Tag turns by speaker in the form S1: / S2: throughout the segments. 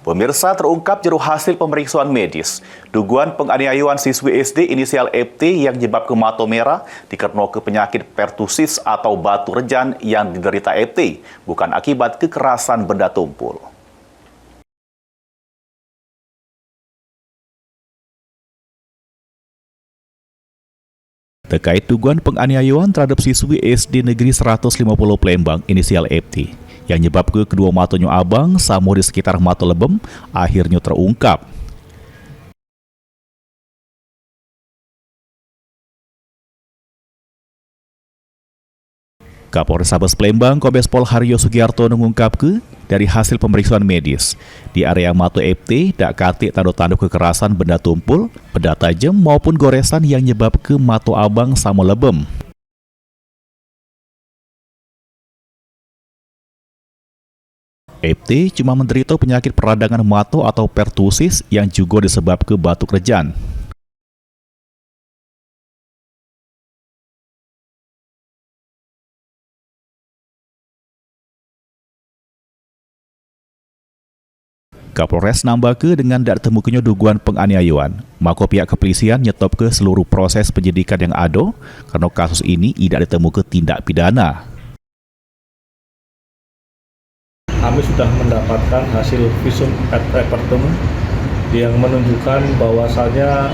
S1: Pemirsa, terungkap jero hasil pemeriksaan medis. Dugaan penganiayaan siswi SD inisial FT yang menyebabkan mata merah dikarenakan penyakit pertusis atau batu rejan yang diderita FT, bukan akibat kekerasan benda tumpul. Terkait dugaan penganiayaan terhadap siswi SD Negeri 150 Plembang inisial FT, yang menyebabkan kedua matanya abang sama di sekitar mata lebem, akhirnya terungkap. Kapolres Sabes Plembang, Kombes Pol Haryo Sugiarto mengungkapkan dari hasil pemeriksaan medis, di area mata FT tak katik tanda-tanda kekerasan benda tumpul, benda tajam maupun goresan yang menyebabkan mata abang sama lebem. FT cuma menderita penyakit peradangan mata atau pertusis yang juga disebabkan batu rejan. Kapolres nambahkan dengan tak temukannya dugaan penganiayaan, maka pihak kepolisian nyetop ke seluruh proses penyidikan yang ada karena kasus ini tidak ditemukan tindak pidana.
S2: Kami sudah mendapatkan hasil visum et repertum yang menunjukkan bahwasanya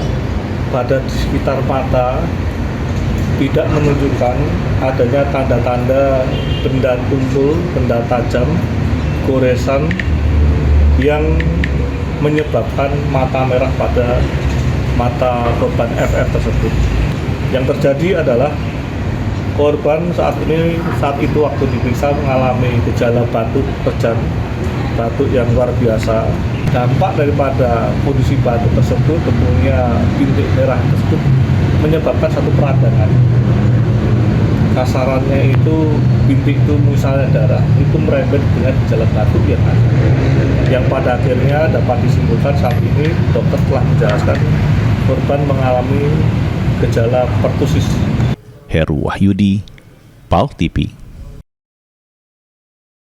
S2: pada di sekitar mata tidak menunjukkan adanya tanda-tanda benda tumpul, benda tajam, goresan yang menyebabkan mata merah pada mata korban FF tersebut. Yang terjadi adalah korban saat itu waktu diperiksa mengalami gejala batuk rejan, batuk yang luar biasa. Dampak daripada kondisi batuk tersebut tentunya bintik merah tersebut menyebabkan satu peradangan. Kasarannya itu bintik itu misalnya darah itu merembet dengan gejala batuk yang pada akhirnya dapat disimpulkan saat ini dokter telah menjelaskan korban mengalami gejala pertusis.
S1: Heru Wahyudi, PAL TV.